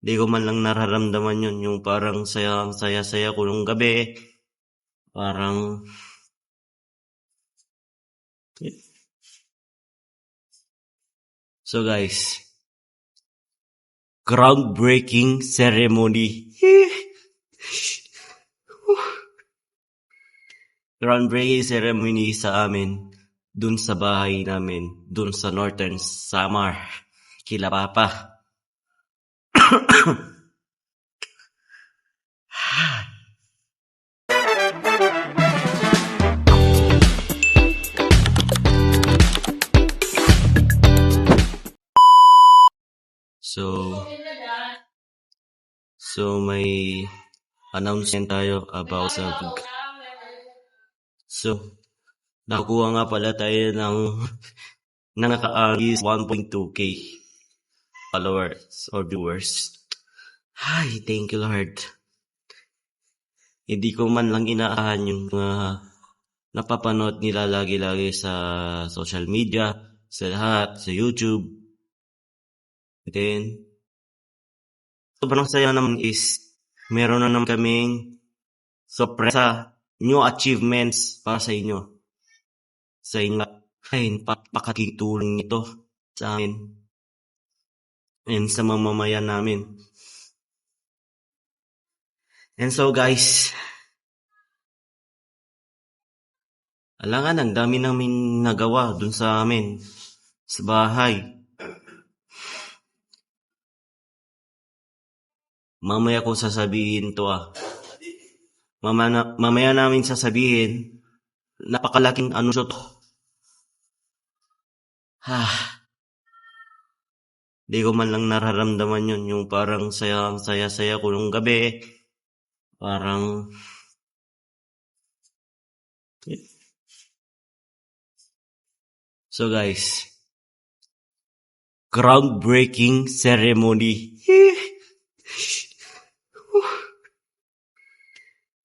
Di ko man lang nararamdaman yun, yung parang saya-saya ko nung gabi. Parang, so guys, groundbreaking ceremony. Groundbreaking ceremony sa amin, dun sa bahay namin, dun sa Northern Samar, kila Papa. So may announcement tayo about sa nakuha nga pala tayo ng naka-agis 1.2k followers or viewers. Ay, thank you Lord. Hindi ko man lang inaahan yung napapanood nila lagi-lagi sa social media, sa lahat, sa YouTube. Then, sobrang saya naman is meron na naman kaming sorpresa, new achievements para sa inyo. Sa inyo, ay, napakatulong nito sa amin and sa mamamayan namin. And so guys, alangan, ang dami namin nagawa dun sa amin, sa bahay. Mamaya ko sasabihin to Mamaya namin sasabihin, napakalaking anunsyo to. Di ko man lang nararamdaman yun, yung parang saya-saya ko nung gabi. Parang, so guys, groundbreaking ceremony.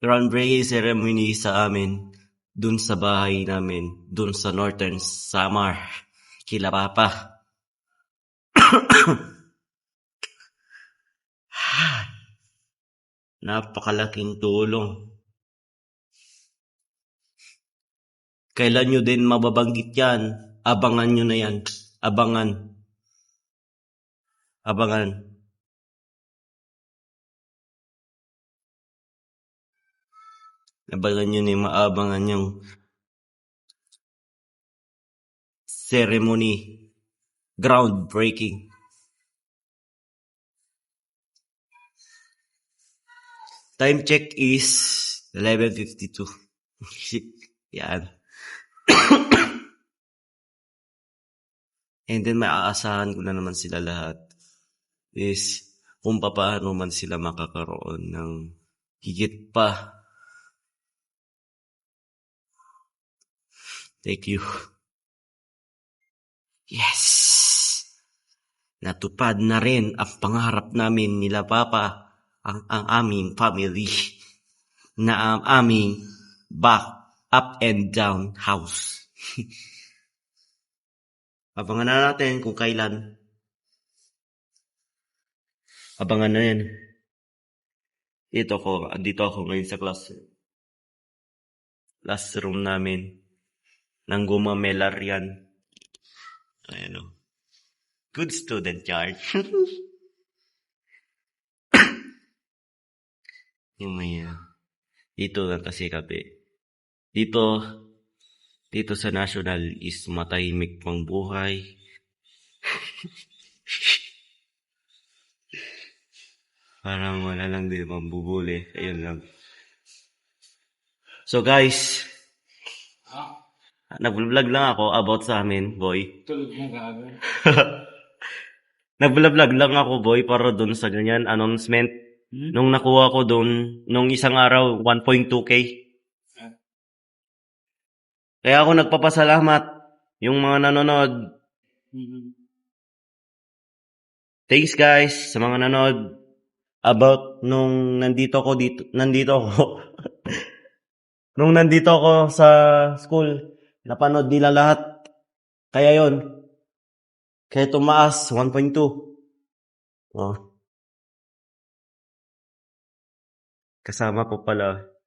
Groundbreaking ceremony sa amin, dun sa bahay namin, dun sa Northern Samar, kila Papa. Napakalaking tulong. Kailan nyo din mababanggit yan? Abangan nyo na yan. Abangan. Abangan nyo na yung maabangan yung ceremony. Groundbreaking. Time check is 11:52. Yan. And then maaasahan ko na naman sila lahat is kung paano man sila makakaroon ng higit pa. Thank you. Yes! Natupad na rin ang pangarap namin nila Papa, ang aming family, na ang aming back, up and down house. Abangan na natin kung kailan. Abangan na yan. Dito ako ngayon sa classroom namin. Nang gumamelar yan. Ayan o. Good student yarn. Yung may dito lang kasi kape. Dito sa National is matahimik pang buhay. Parang wala lang din mambubuli. Ayun lang. So guys, nag-vlog lang ako about sa amin, boy. Tulog na gabi. Nag-vlog lang ako, boy, para doon sa ganyan announcement. Nung nakuha ko doon, nung isang araw, 1.2k. Kaya ako nagpapasalamat yung mga nanonood. Thanks guys sa mga nanonood. About nung nandito ako. Nung nandito ako sa school, napanood nila lahat. Kaya yon. Kaya tumaas, 1.2. Oh. Kasama po pala.